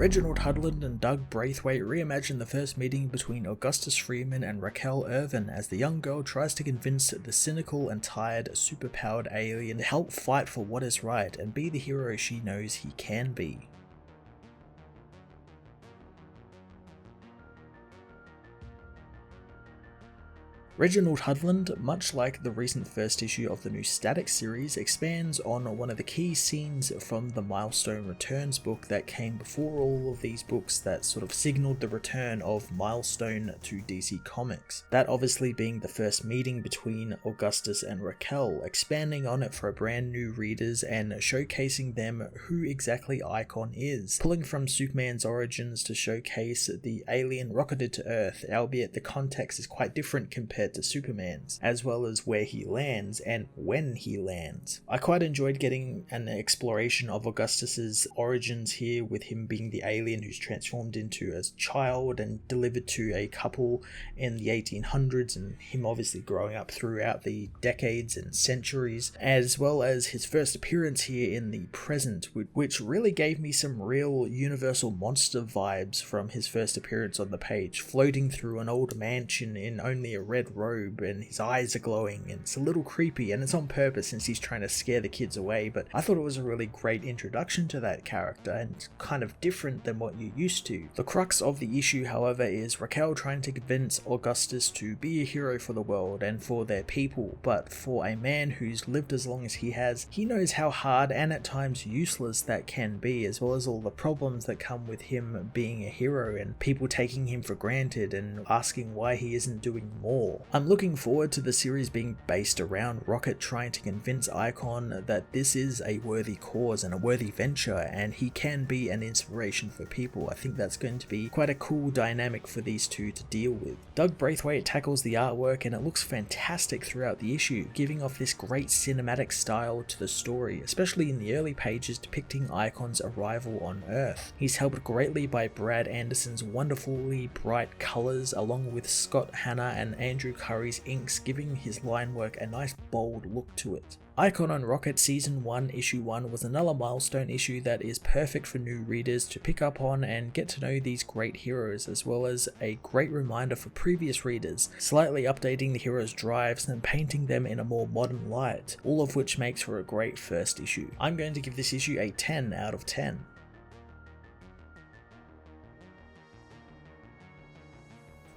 Reginald Hudlin and Doug Braithwaite reimagine the first meeting between Augustus Freeman and Raquel Ervin as the young girl tries to convince the cynical and tired superpowered alien to help fight for what is right and be the hero she knows he can be. Reginald Hudlin, much like the recent first issue of the new Static series, expands on one of the key scenes from the Milestone Returns book that came before all of these books that sort of signaled the return of Milestone to DC Comics. That obviously being the first meeting between Augustus and Raquel, expanding on it for brand new readers and showcasing them who exactly Icon is, pulling from Superman's origins to showcase the alien rocketed to Earth, albeit the context is quite different compared to Superman's, as well as where he lands and when he lands. I quite enjoyed getting an exploration of Augustus's origins here, with him being the alien who's transformed into a child and delivered to a couple in the 1800s, and him obviously growing up throughout the decades and centuries, as well as his first appearance here in the present, which really gave me some real Universal Monster vibes from his first appearance on the page, floating through an old mansion in only a red robe and his eyes are glowing, and it's a little creepy, and it's on purpose since he's trying to scare the kids away, but I thought it was a really great introduction to that character and kind of different than what you're used to. The crux of the issue, however, is Raquel trying to convince Augustus to be a hero for the world and for their people, but for a man who's lived as long as he has, he knows how hard and at times useless that can be, as well as all the problems that come with him being a hero and people taking him for granted and asking why he isn't doing more. I'm looking forward to the series being based around Rocket trying to convince Icon that this is a worthy cause and a worthy venture, and he can be an inspiration for people. I think that's going to be quite a cool dynamic for these two to deal with. Doug Braithwaite tackles the artwork and it looks fantastic throughout the issue, giving off this great cinematic style to the story, especially in the early pages depicting Icon's arrival on Earth. He's helped greatly by Brad Anderson's wonderfully bright colours, along with Scott Hanna and Andrew Curry's inks, giving his line work a nice bold look to it. Icon on Rocket Season 1 Issue 1 was another milestone issue that is perfect for new readers to pick up on and get to know these great heroes, as well as a great reminder for previous readers, slightly updating the heroes' drives and painting them in a more modern light, all of which makes for a great first issue. I'm going to give this issue a 10 out of 10.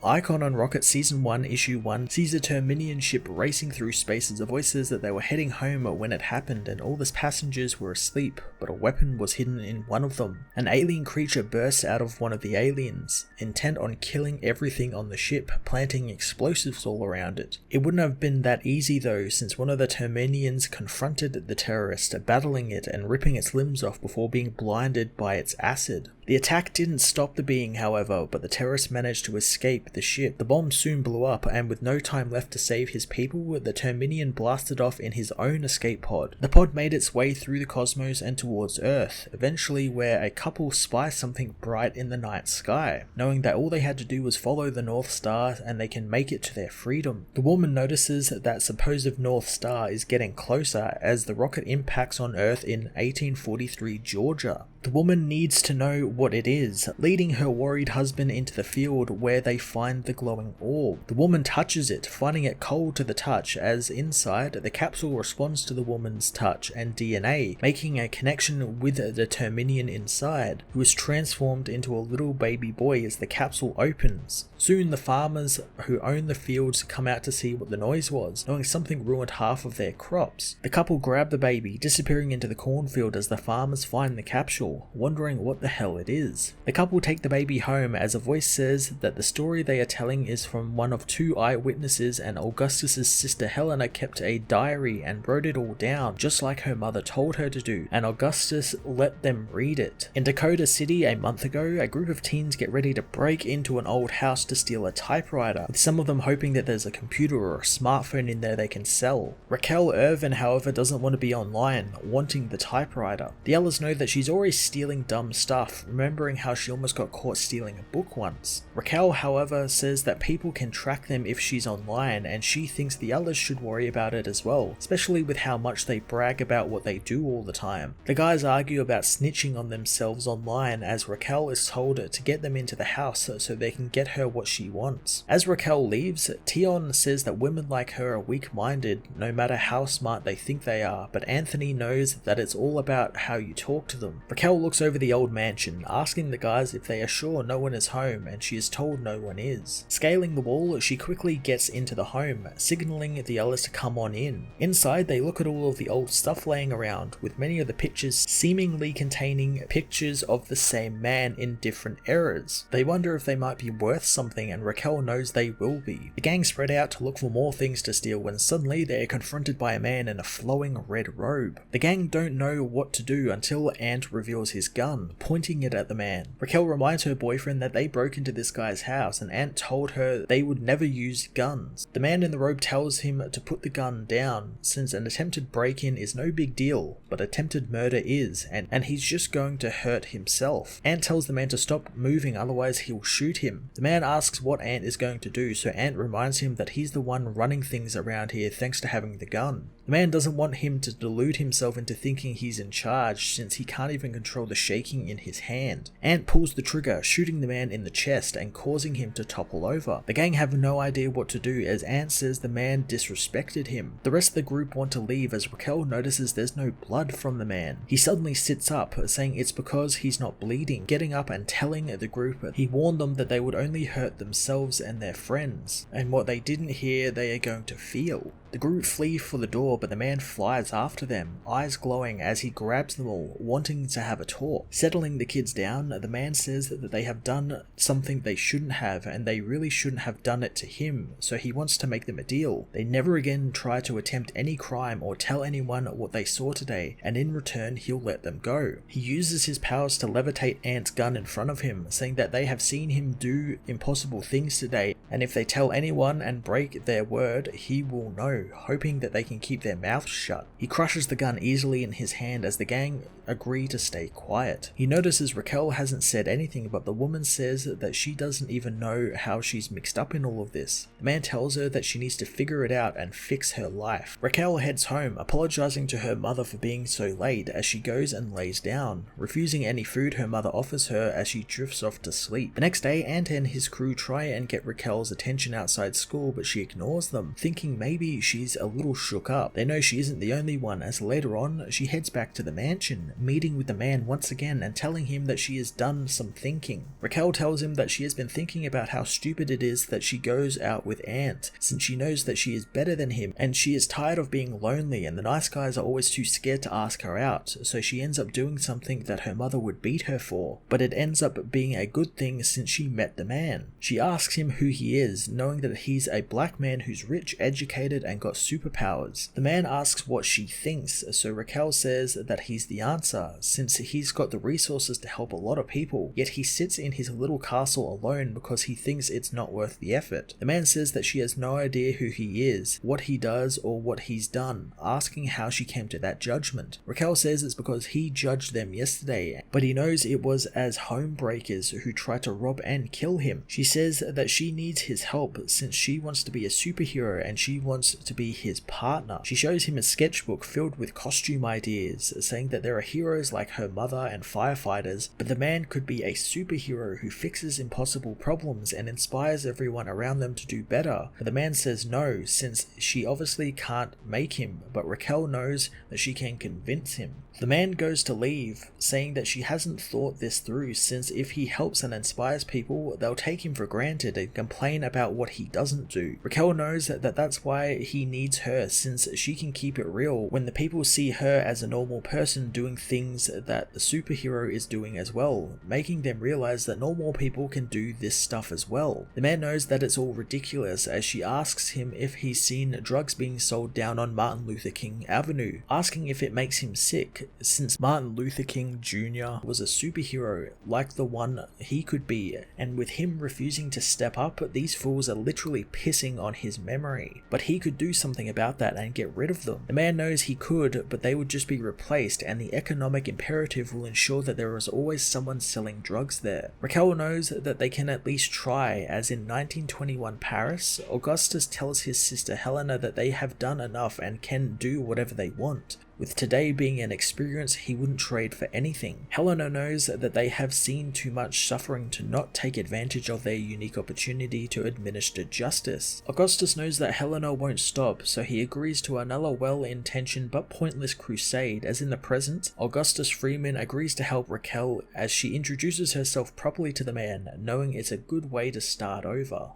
Icon on Rocket Season 1 Issue 1 sees a Terminian ship racing through space as the voice says that they were heading home when it happened and all the passengers were asleep, but a weapon was hidden in one of them. An alien creature bursts out of one of the aliens, intent on killing everything on the ship, planting explosives all around it. It wouldn't have been that easy though, since one of the Terminians confronted the terrorist, battling it and ripping its limbs off before being blinded by its acid. The attack didn't stop the being, however, but the terrorist managed to escape the ship. The bomb soon blew up, and with no time left to save his people, the Terminian blasted off in his own escape pod. The pod made its way through the cosmos and towards Earth, eventually where a couple spy something bright in the night sky, knowing that all they had to do was follow the North Star and they can make it to their freedom. The woman notices that supposed North Star is getting closer as the rocket impacts on Earth in 1843 Georgia. The woman needs to know what it is, leading her worried husband into the field where they find the glowing orb. The woman touches it, finding it cold to the touch, as inside, the capsule responds to the woman's touch and DNA, making a connection with the Terminian inside, who is transformed into a little baby boy as the capsule opens. Soon the farmers who own the fields come out to see what the noise was, knowing something ruined half of their crops. The couple grab the baby, disappearing into the cornfield as the farmers find the capsule, wondering what the hell it is. The couple take the baby home as a voice says that the story they are telling is from one of two eyewitnesses, and Augustus's sister Helena kept a diary and wrote it all down, just like her mother told her to do, and Augustus let them read it. In Dakota City a month ago, a group of teens get ready to break into an old house to steal a typewriter, with some of them hoping that there's a computer or a smartphone in there they can sell. Raquel Ervin, however, doesn't want to be online, wanting the typewriter. The others know that she's always stealing dumb stuff, remembering how she almost got caught stealing a book once. Raquel, however, however, says that people can track them if she's online, and she thinks the others should worry about it as well, especially with how much they brag about what they do all the time. The guys argue about snitching on themselves online as Raquel is told to get them into the house so they can get her what she wants. As Raquel leaves, Tion says that women like her are weak-minded no matter how smart they think they are, but Anthony knows that it's all about how you talk to them. Raquel looks over the old mansion, asking the guys if they are sure no one is home, and she is told no one is. Scaling the wall, she quickly gets into the home, signaling the others to come on in. Inside, they look at all of the old stuff laying around, with many of the pictures seemingly containing pictures of the same man in different eras. They wonder if they might be worth something, and Raquel knows they will be. The gang spread out to look for more things to steal when suddenly they are confronted by a man in a flowing red robe. The gang don't know what to do until Ant reveals his gun, pointing it at the man. Raquel reminds her boyfriend that they broke into this guy's house, and Ant told her they would never use guns. The man in the robe tells him to put the gun down, since an attempted break-in is no big deal, but attempted murder is, and he's just going to hurt himself. Ant tells the man to stop moving, otherwise he'll shoot him. The man asks what Ant is going to do, so Ant reminds him that he's the one running things around here thanks to having the gun. The man doesn't want him to delude himself into thinking he's in charge, since he can't even control the shaking in his hand. Ant pulls the trigger, shooting the man in the chest and causing him to topple over. The gang have no idea what to do, as Ant says the man disrespected him. The rest of the group want to leave as Raquel notices there's no blood from the man. He suddenly sits up, saying it's because he's not bleeding, getting up and telling the group he warned them that they would only hurt themselves and their friends, and what they didn't hear they are going to feel. The group flee for the door, but the man flies after them, eyes glowing as he grabs them all, wanting to have a talk. Settling the kids down, the man says that they have done something they shouldn't have, and they really shouldn't have done it to him, so he wants to make them a deal. They never again try to attempt any crime or tell anyone what they saw today, and in return he'll let them go. He uses his powers to levitate Ant's gun in front of him, saying that they have seen him do impossible things today, and if they tell anyone and break their word, he will know, hoping that they can keep their mouths shut. He crushes the gun easily in his hand as the gang agree to stay quiet. He notices Raquel hasn't said anything, but the woman says that she doesn't even know how she's mixed up in all of this. The man tells her that she needs to figure it out and fix her life. Raquel heads home, apologizing to her mother for being so late as she goes and lays down, refusing any food her mother offers her as she drifts off to sleep. The next day, Ant and his crew try and get Raquel's attention outside school, but she ignores them, thinking maybe she's a little shook up. They know she isn't the only one, as later on, she heads back to the mansion, meeting with the man once again and telling him that she has done some thinking. Raquel tells him that she has been thinking about how stupid it is that she goes out with Ant, since she knows that she is better than him, and she is tired of being lonely, and the nice guys are always too scared to ask her out, so she ends up doing something that her mother would beat her for, but it ends up being a good thing since she met the man. She asks him who he is, knowing that he's a black man who's rich, educated, and got superpowers. The man asks what she thinks, so Raquel says that he's the answer, since he's got the resources to help a lot of people, yet he sits in his little castle alone because he thinks it's not worth the effort. The man says that she has no idea who he is, what he does, or what he's done, asking how she came to that judgment. Raquel says it's because he judged them yesterday, but he knows it was as homebreakers who tried to rob and kill him. She says that she needs his help since she wants to be a superhero and she wants to be his partner. She shows him a sketchbook filled with costume ideas, saying that there are heroes like her mother and firefighters, but the man could be a superhero who fixes impossible problems and inspires everyone around them to do better. But the man says no, since she obviously can't make him, but Raquel knows that she can convince him. The man goes to leave, saying that she hasn't thought this through, since if he helps and inspires people, they'll take him for granted and complain about what he doesn't do. Raquel knows that that's why he needs her, since she can keep it real when the people see her as a normal person doing things that the superhero is doing as well, making them realize that normal people can do this stuff as well. The man knows that it's all ridiculous, as she asks him if he's seen drugs being sold down on Martin Luther King Avenue, asking if it makes him sick, since Martin Luther King Jr. was a superhero like the one he could be, and with him refusing to step up, these fools are literally pissing on his memory. But he could do something about that and get rid of them. The man knows he could, but they would just be replaced, and the economic imperative will ensure that there is always someone selling drugs there. Raquel knows that they can at least try, as in 1921 Paris, Augustus tells his sister Helena that they have done enough and can do whatever they want. With today being an experience he wouldn't trade for anything. Helena knows that they have seen too much suffering to not take advantage of their unique opportunity to administer justice. Augustus knows that Helena won't stop, so he agrees to another well-intentioned but pointless crusade, as in the present, Augustus Freeman agrees to help Raquel as she introduces herself properly to the man, knowing it's a good way to start over.